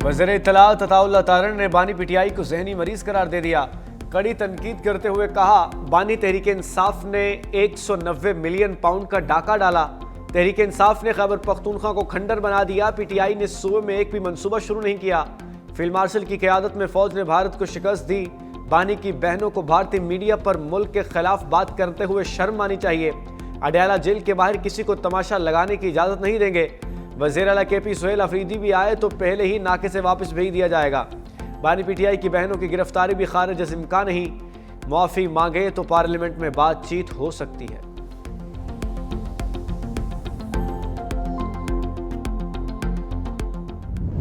वज़ीर इत्तलाअत अताउल्लाह तारण ने बानी पीटीआई को ज़हनी मरीज करार दे दिया। कड़ी तनकीद करते हुए कहा, बानी तहरीक इंसाफ ने 190 मिलियन पाउंड का डाका डाला। तहरीक इंसाफ ने खैबर पख्तूनख्वा को खंडर बना दिया। पीटीआई ने सूबे में एक भी मंसूबा शुरू नहीं किया। फील्ड मार्शल की क़यादत में फौज ने भारत को शिकस्त दी। बानी की बहनों को भारतीय मीडिया पर मुल्क के खिलाफ बात करते हुए शर्म आनी चाहिए। अडयाला जेल के बाहर किसी को तमाशा लगाने की इजाज़त नहीं देंगे। वज़ीर आला KP सुहेल अफरीदी भी आए तो पहले ही नाके से वापस भेज दिया जाएगा। बानी पीटीआई की बहनों की गिरफ्तारी भी खारिज इम्कान नहीं। मुआफ़ी मांगे तो पार्लियामेंट में बातचीत हो सकती है।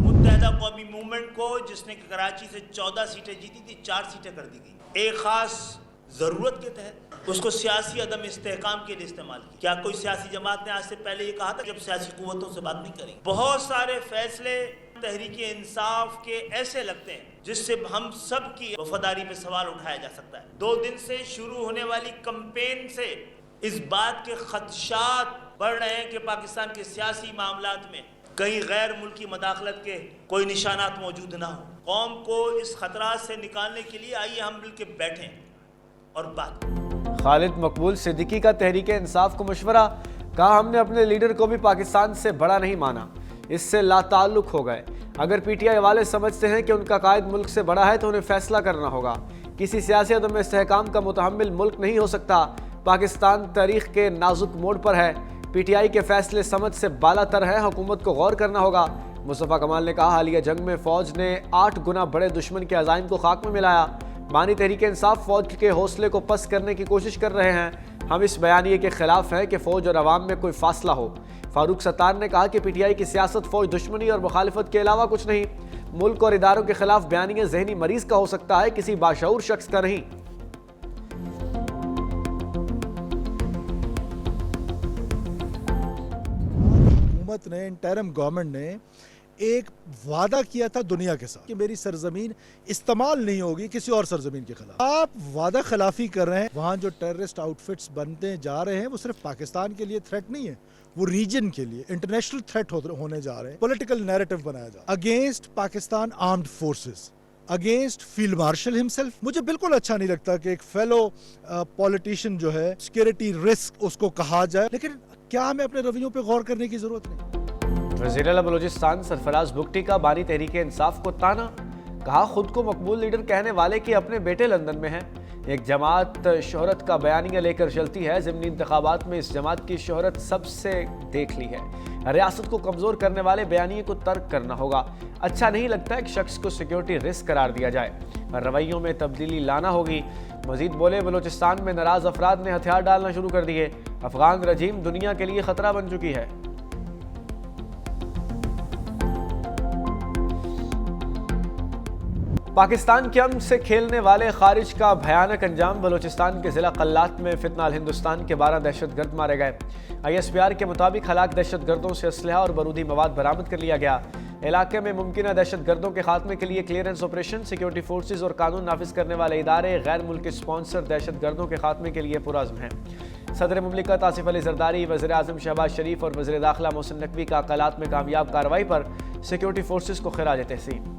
मुत्तहदा कौमी मूवमेंट को जिसने कराची से 14 सीटें जीती थी, 4 सीटें कर दी गई। एक खास जरूरत के तहत उसको सियासी अदम इस्तेहकाम के लिए इस्तेमाल किया। क्या कोई सियासी जमात ने आज से पहले ये कहा था जब सियासी कुव्वतों से बात नहीं करेंगे? बहुत सारे फैसले तहरीक इंसाफ के ऐसे लगते हैं जिससे हम सब की वफादारी पे सवाल उठाया जा सकता है। 2 दिन से शुरू होने वाली कैंपेन से इस बात के खदशात बढ़ रहे हैं कि पाकिस्तान के सियासी मामलात में कहीं गैर मुल्की मदाखलत के कोई निशानात मौजूद ना हो। कौम को इस खतरात से निकालने के लिए आइए हम मिलकर बैठें और बात। खालिद मकबूल सिद्दीकी का तहरीक इंसाफ को मशवरा, कहा हमने अपने लीडर को भी पाकिस्तान से बड़ा नहीं माना, इससे लाताल्लुक हो गए। अगर पीटीआई वाले समझते हैं कि उनका कायद मुल्क से बड़ा है तो उन्हें फैसला करना होगा। किसी सियासी अदम इस्तेहकाम का मुतहम्मिल मुल्क नहीं हो सकता। पाकिस्तान तारीख के नाजुक मोड़ पर है। पीटीआई के फैसले समझ से बालातर है। हुकूमत को गौर करना होगा। मुस्तफ़ा कमाल ने कहा, हालिया जंग में फौज ने 8 गुना बड़े दुश्मन के अज़ाइम को खाक में मिलाया। बानी तहरीक इंसाफ फौज के हौसले को पस्त करने की कोशिश कर रहे हैं। हम इस बयानिए के खिलाफ हैं कि फौज और अवाम में कोई फासला हो। फारूक सत्तार ने कहा कि पीटीआई की सियासत फौज दुश्मनी और मुखालिफत के अलावा कुछ नहीं। मुल्क और इदारों के खिलाफ बयानिए ज़हनी मरीज का हो सकता है, किसी बाशऊर शख्स का नहीं। हुकूमत ने, इंटरिम गवर्नमेंट ने एक वादा किया था दुनिया के साथ कि मेरी सरजमीन इस्तेमाल नहीं होगी किसी और सरजमीन के खिलाफ। आप वादा खिलाफी कर रहे हैं। वहाँ जो टेररिस्ट आउटफिट्स बनते जा रहे हैं वो सिर्फ पाकिस्तान के लिए थ्रेट नहीं है, वो रीजन के लिए इंटरनेशनल थ्रेट होने जा रहे हैं। पॉलिटिकल नैरेटिव बनाया जा रहा है against Pakistan armed forces, against field marshal himself. मुझे बिल्कुल अच्छा नहीं लगता कि एक फेलो पॉलिटिशियन जो है सिक्योरिटी रिस्क उसको कहा जाए, लेकिन क्या हमें अपने रवैयों पे गौर करने की जरूरत नहीं? वज़ीर आला बलूचिस्तान सरफराज बुगटी का बानी तहरीक इंसाफ को ताना, कहा खुद को मकबूल लीडर कहने वाले कि अपने बेटे लंदन में हैं। एक जमात शोहरत का बयानिया लेकर चलती है। ज़िमनी इंतखाबात में इस जमात की शोहरत सबसे देख ली है। रियासत को कमज़ोर करने वाले बयानिए को तर्क करना होगा। अच्छा नहीं लगता एक शख्स को सिक्योरिटी रिस्क करार दिया जाए। रवैयों में तब्दीली लाना होगी। मजीद बोले, बलूचिस्तान में नाराज अफराद ने हथियार डालना शुरू कर दिए। अफगान रजीम दुनिया के लिए खतरा बन चुकी है। पाकिस्तान के अमन से खेलने वाले खारिज का भयानक अंजाम। बलूचिस्तान के ज़िला कल्लात में फितना अल हिंदुस्तान के 12 दहशतगर्द मारे गए। ISPR के मुताबिक हलाक दहशतगर्दों से असलहा और बारूदी मवाद बरामद कर लिया गया। इलाके में मुमकिन दहशतगर्दों के खात्मे के लिए क्लियरेंस ऑपरेशन, सिक्योरिटी फोर्सेज और कानून नाफिज करने वाले इदारे गैर मुल्की स्पॉन्सर दहशतगर्दों के खात्मे के लिए पुरअज़्म हैं। सदर मुमलिकत आसिफ अली जरदारी, वज़ीर आज़म शहबाज शरीफ और वज़ीर दाखिला मोहसिन नकवी का अकालात में कामयाब कार्रवाई पर सिक्योरिटी फोर्सेज को खिराज तहसीन।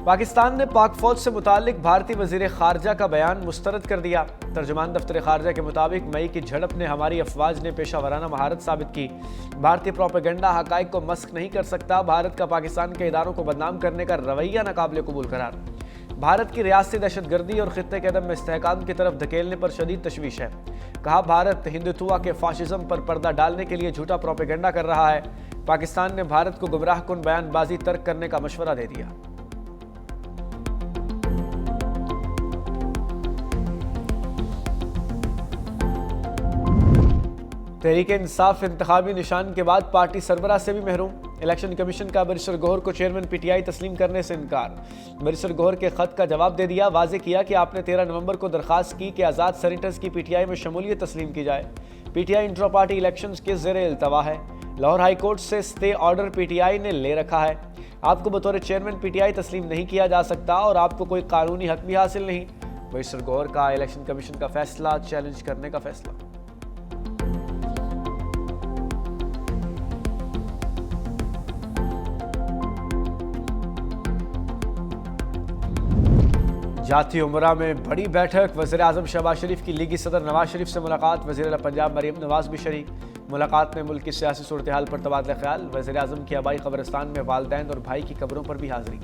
पाकिस्तान ने पाक फौज से मुतालिक भारतीय वज़ीर ख़ारजा का बयान मुस्तरद कर दिया। तर्जुमान दफ्तर ख़ारजा के मुताबिक मई की झड़प ने हमारी अफवाज ने पेशा वराना महारत साबित की। भारतीय प्रोपेगेंडा हक़ाइक़ को मस्क नहीं कर सकता। भारत का पाकिस्तान के इदारों को बदनाम करने का रवैया नाकाबिल कबूल करार। भारत की रियासती दहशतगर्दी और ख़ित्ते के अदम इस्तेहकाम की तरफ धकेलने पर शदीद तशवीश है। कहा, भारत हिंदुत्वा के फाशिज्म पर पर्दा डालने के लिए झूठा प्रोपेगेंडा कर रहा है। पाकिस्तान ने भारत को गुमराह कुन बयानबाजी तर्क करने का मशवरा दे दिया। तहरीक इंसाफ इंतखाबी निशान के बाद पार्टी सरबराह से भी महरूम। इलेक्शन कमीशन का बैरिस्टर गौहर को चेयरमैन PTI तस्लीम करने से इनकार। बैरिस्टर गौहर के खत का जवाब दे दिया। वाज़ेह किया कि आपने 13 नवंबर को दरखास्त की कि आज़ाद सेनेटर्स की PTI में शमूलियत तस्लीम की जाए। PTI इंट्रा पार्टी इलेक्शन के ज़ेरे इल्तवा है। लाहौर हाई कोर्ट से स्टे ऑर्डर PTI ने ले रखा है। आपको बतौर चेयरमैन PTI तस्लीम नहीं किया जा सकता और आपको कोई कानूनी हक भी हासिल नहीं। मिस्टर गौहर का इलेक्शन कमीशन का फैसला चैलेंज करने का फैसला। जाती उमरा में बड़ी बैठक, वज़ीर आज़म शहबाज शरीफ की लीगी सदर नवाज शरीफ से मुलाकात, वज़ीर पंजाब मरीम नवाज भी शरीक। मुलाकात में मुल्क की सियासी सूरत हाल पर तबादला ख्याल, वज़ीर आज़म की आबाई कब्रिस्तान में वालदैन और भाई की कब्रों पर भी हाजिरी।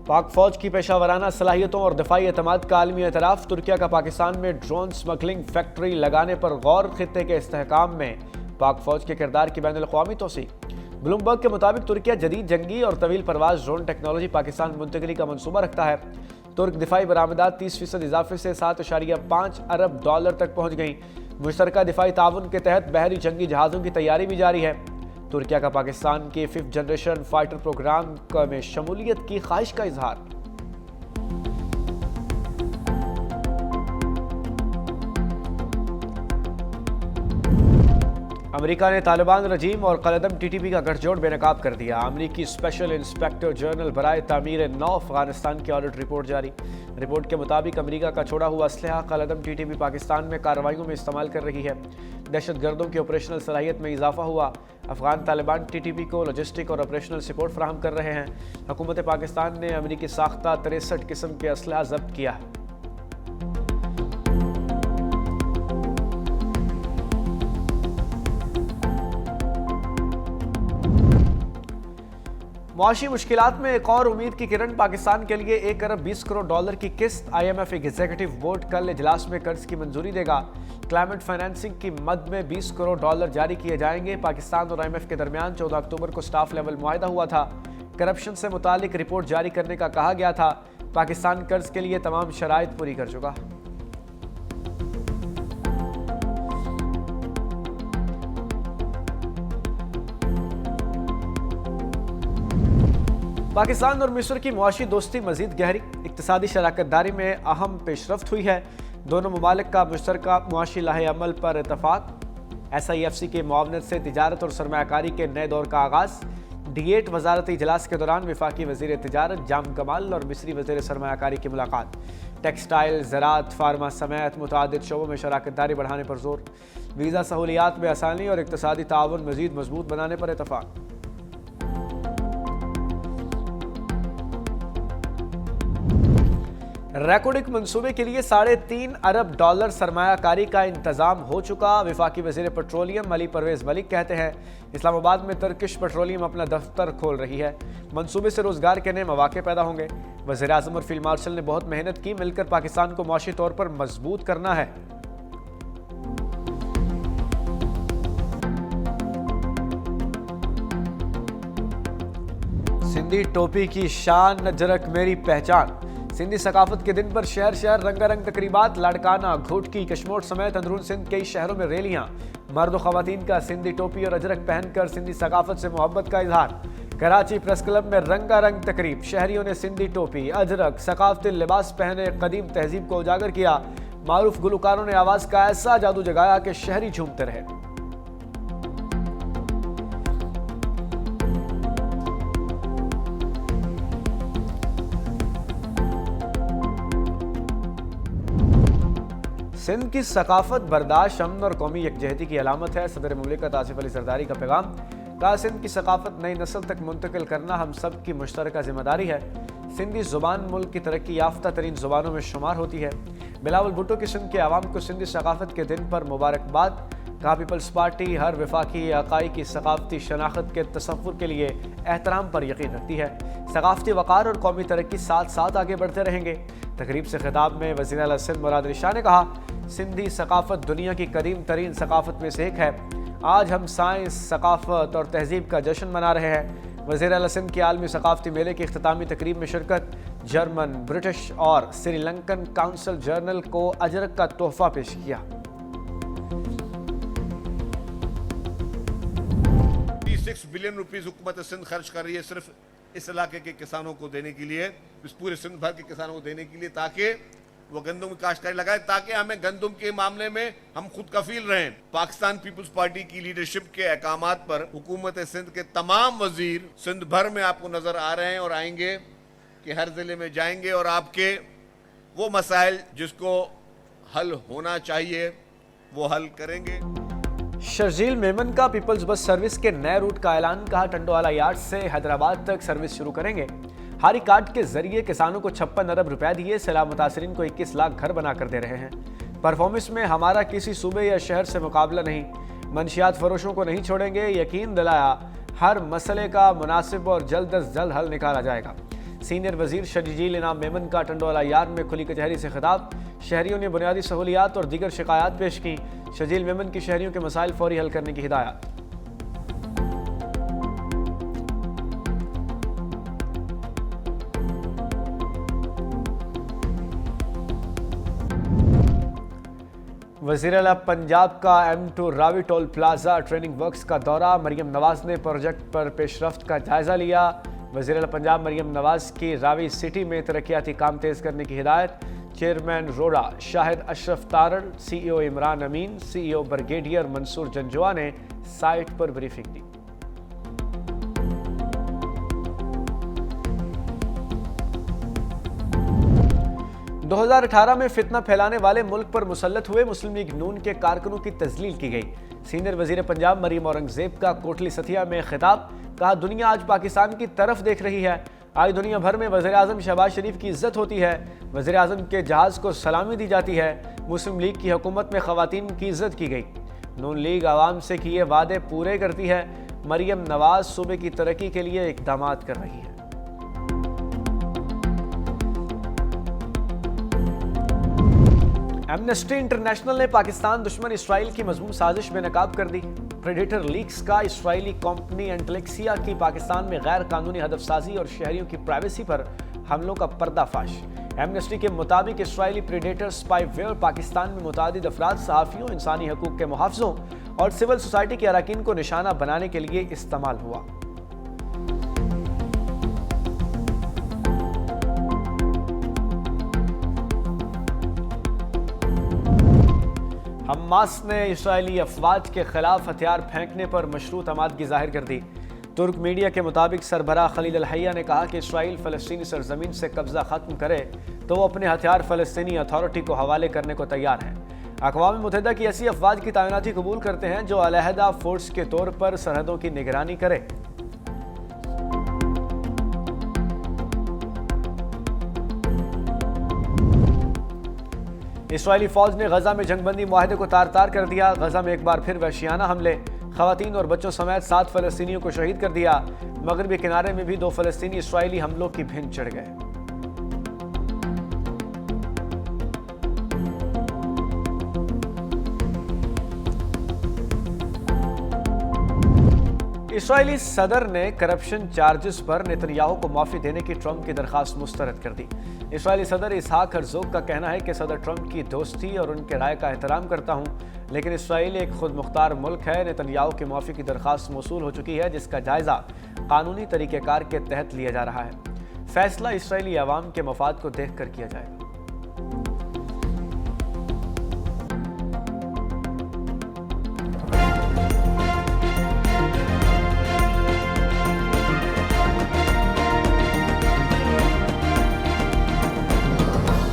पाक फौज की पेशावराना सलाहियतों और दिफाई एतमाद का आलमी एतराफ़, तुर्किया का पाकिस्तान में ड्रोन स्मगलिंग फैक्ट्री लगाने पर गौर, खित्ते के इस्तेहकाम में पाक फौज के किरदार की बैनुल-अक़वामी तौसीक़। ब्लूमबर्ग के मुताबिक तुर्किया जदीद जंगी और तवील परवाज ड्रोन टेक्नोलॉजी पाकिस्तान मुंतकिली का मंसूबा रखता है। तुर्क दिफाई बरामदात 30% इजाफे से $7.5 अरब तक पहुँच गई। मुश्तरका दिफाई ताउन के तहत बहरी जंगी जहाज़ों की तैयारी भी जारी है। तुर्किया का पाकिस्तान के 5th जनरेशन फाइटर प्रोग्राम में शमूलियत की ख्वाहिश का इजहार। अमेरिका ने तालिबान रजीम और कलदम टीटीपी का गठजोड़ बेनकाब कर दिया। अमेरिकी स्पेशल इंस्पेक्टर जनरल बराए तामीर नौ अफगानिस्तान की ऑडिट रिपोर्ट जारी। रिपोर्ट के मुताबिक अमेरिका का छोड़ा हुआ असलहा कलदम टीटीपी पाकिस्तान में कार्रवाइयों में इस्तेमाल कर रही है। दहशतगर्दों की ऑपरेशनल सलाहियत में इजाफा हुआ। अफगान तालिबान टीटीपी को लॉजिस्टिक और ऑपरेशनल सपोर्ट फराहम कर रहे हैं। हुकूमत पाकिस्तान ने अमेरिकी साख्ता 63 किस्म के असलहा जब्त किया। मुआशी मुश्किलात में एक और उम्मीद की किरण, पाकिस्तान के लिए $1 अरब 20 करोड़ की किस्त। IMF एग्जीक्यूटिव बोर्ड कल इजलास में कर्ज की मंजूरी देगा। क्लाइमेट फाइनेंसिंग की मद में $20 करोड़ जारी किए जाएंगे। पाकिस्तान और IMF के दरमियान 14 अक्टूबर को स्टाफ लेवल मुआहिदा हुआ था। करप्शन से मुतालिक रिपोर्ट जारी करने का कहा गया था। पाकिस्तान कर्ज के लिए तमाम शराइत पूरी कर चुका। पाकिस्तान और मिस्र की मुआशी दोस्ती मजीद गहरी, इक्तिसादी शराकतदारी में अहम पेशरफ्त हुई है। दोनों ममालिक का मुश्तरका मुआशी लाहे अमल पर इतफाक। SIFC के मुआवनत से तिजारत और सरमायाकारी के नए दौर का आगाज़। D8 वजारती इजलास के दौरान वफाकी वज़ीर तिजारत जाम कमाल और मिस्री वज़ीर सरमायाकारी की मुलाकात। टेक्सटाइल, ज़राअत, फार्मा समेत मुतअद्दिद शोबों में शराकतदारी बढ़ाने पर जोर। वीज़ा सहूलियात में आसानी और इक्तिसादी ताउन मज़ीद मजबूत बनाने पर इतफाक। रेकोडिक मंसूबे के लिए $3.5 अरब सरमायाकारी का इंतजाम हो चुका। वफाकी वज़ीर पेट्रोलियम अली परवेज़ मलिक कहते हैं इस्लामाबाद में टर्किश पेट्रोलियम अपना दफ्तर खोल रही है। मंसूबे से रोजगार के नए मौके पैदा होंगे। वज़ीर आज़म और फील्ड मार्शल ने बहुत मेहनत की, मिलकर पाकिस्तान को मुआशी तौर पर मजबूत करना है। सिंधी टोपी की शान, अजरक मेरी पहचान। सिंधी सकाफत के दिन पर शहर शहर रंगारंग तकरीबात। लाड़काना, घोटकी, कशमोट समेत अंदरून सिंध कई शहरों में रैलियां। मर्द ख़वातीन का सिंधी टोपी और अजरक पहनकर सिंधी सकाफत से मोहब्बत का इजहार। कराची प्रेस क्लब में रंगारंग तकरीब। शहरियों ने सिंधी टोपी, अजरक, सकाफती लिबास पहने कदीम तहजीब को उजागर किया। मारूफ गुलकारों ने आवाज़ का ऐसा जादू जगाया कि शहरी झूमते रहे। सिंध की सकाफत, बर्दाश्त, अमन और कौमी यकजहती की अलामत है। सदर मुमलिकत आसिफ अली जरदारी का पैगाम। कहा सिंध की सकाफत नई नस्ल तक मुंतकिल करना हम सब की मुश्तरका जिम्मेदारी है। सिंधी ज़ुबान मुल्क की तरक्की याफ्ता तरीन ज़ुबानों में शुमार होती है। बिलावल भुट्टो की सिंध के आवाम को सिंधी सकाफत के दिन पर मुबारकबाद। कहा पीपल्स पार्टी हर वफाकी अकाई की सकाफती शनाख्त के तसव्वुर के लिए एहतराम पर यकीन रखती है। सकाफती वक़ार और कौमी तरक्की साथ साथ आगे बढ़ते रहेंगे। तकरीब से खिताब में वज़ीर आला सिंध मुराद अली शाह ने कहा सिंधी सकाफत दुनिया की कदीम तरीन सकाफत में से एक है। आज हम साइंस, सकाफत और तहजीब का जश्न मना रहे हैं। वज़ीर आला सिंध के आलमी सकाफती मेले की इख्तितामी तकरीब में शिरकत। जर्मन, ब्रिटिश और श्रीलंकन काउंसिल जर्नल को अजरक का तोहफा पेश किया। 6 बिलियन रुपीस हुकूमत सिंध खर्च कर रही है सिर्फ इस इलाके के किसानों को देने के लिए, इस पूरे सिंध भर के किसानों को देने के लिए, ताकि वो गंदम की काश्तकारी लगाए ताकि हमें गंदम के मामले में हम खुद कफील रहें। पाकिस्तान पीपुल्स पार्टी की लीडरशिप के अहकामात पर हुकूमत सिंध के तमाम वजीर सिंध भर में आपको नजर आ रहे हैं और आएंगे कि हर जिले में जाएंगे और आपके वो मसाइल जिसको हल होना चाहिए वो हल करेंगे। शर्जील मेमन का पीपल्स बस सर्विस के नए रूट का ऐलान, कहा टंडोवाला यार्ड से हैदराबाद तक सर्विस शुरू करेंगे। हारी कार्ड के जरिए किसानों को 56 अरब रुपए दिए, सैलाब मुतासरीन को 21 लाख घर बनाकर दे रहे हैं। परफॉर्मेंस में हमारा किसी सूबे या शहर से मुकाबला नहीं, मंशियात फरोशों को नहीं छोड़ेंगे, यकीन दिलाया हर मसले का मुनासिब और जल्द अज जल्द हल निकाला जाएगा। सीनियर वजीर शर्जील इनाम मेमन का टंडोवाला यार्ड में खुली कचहरी से खिताब, शहरियों ने बुनियादी सहूलियात और दीगर शिकायत पेश की। शर्जील मेमन की शहरियों के मसाइल फौरी हल करने की हिदायत। वज़ीर आला पंजाब का M2 Ravi toll plaza training works का दौरा, मरियम नवाज ने प्रोजेक्ट पर पेशरफ्त का जायजा लिया। वज़ीर आला पंजाब मरियम नवाज की रावी सिटी में तरक्याती काम तेज़ करने की हिदायत। चेयरमैन रोड़ा शाहिद अशरफ तारड़, CEO इमरान अमीन, CEO ब्रिगेडियर मंसूर जंजुआ ने साइट पर ब्रीफिंग दी। दो 2018 में फितना फैलाने वाले मुल्क पर मुसल्लत हुए मुस्लिम लीग नून के कारकुनों की तजलील की गई। सीनियर वजीर पंजाब मरीम औरंगजेब का कोटली सथिया में खिताब, कहा दुनिया आज पाकिस्तान की तरफ देख रही है। आज दुनिया भर में वज़ीर आज़म शहबाज शरीफ की इज्जत होती है, वज़ीर आज़म के जहाज़ को सलामी दी जाती है। मुस्लिम लीग की हुकूमत में ख़वातीन की इज्जत की गई। नून लीग आवाम से किए वादे पूरे करती है। मरियम नवाज सूबे की तरक्की के लिए इक़दाम कर रही है। एमनेस्टी इंटरनेशनल ने पाकिस्तान दुश्मन इसराइल की मजमूम साजिश बेनकाब कर दी। प्रेडेटर लीक्स का इसराइली कंपनी एंटलेक्सिया की पाकिस्तान में गैर कानूनी हदफसाजी और शहरियों की प्राइवेसी पर हमलों का पर्दाफाश। एमनेस्टी के मुताबिक इसराइली प्रेडेटर स्पाईवेयर पाकिस्तान में मुतादिद अफराद, सहाफ़ियों, इंसानी हकूक़ के मुहाफ़िज़ों और सिविल सोसाइटी के अरकान को निशाना बनाने के लिए इस्तेमाल हुआ। हमास ने इसराइली अफवाज के खिलाफ हथियार फेंकने पर मशरूत आमादगी जाहिर कर दी। तुर्क मीडिया के मुताबिक सरबराह खलील अल हैया ने कहा कि इसराइल फ़लस्तीनी सरजमीन से कब्जा ख़त्म करे तो वो अपने हथियार फ़लस्तीनी अथॉरिटी को हवाले करने को तैयार है। अक़वाम मुत्तहिदा की ऐसी अफवाज की तैनाती कबूल करते हैं जो अलहदा फोर्स के तौर पर सरहदों की निगरानी करे। इसराइली फौज ने गजा में जंगबंदी मुआहदे को तार तार कर दिया। गजा में एक बार फिर वहशियाना हमले, खवातीन और बच्चों समेत 7 फ़लस्तीनियों को शहीद कर दिया। मगरबी किनारे में भी 2 फ़लस्तीनी इसराइली हमलों की भिंड चढ़ गए। इसराइली सदर ने करप्शन चार्जेस पर नेतन्याहू को माफ़ी देने की ट्रंप की दरखास्त मुस्तरद कर दी। इसराइली सदर इसहाक हर्ज़ोग का कहना है कि सदर ट्रंप की दोस्ती और उनके राय का एहतराम करता हूं, लेकिन इसराइल एक खुद मुख्तार मुल्क है। नेतन्याहू की माफ़ी की दरखास्त मौसूल हो चुकी है, जिसका जायज़ा कानूनी तरीक़ेकार के तहत लिया जा रहा है। फैसला इसराइली अवाम के मफाद को देख कर किया जाएगा।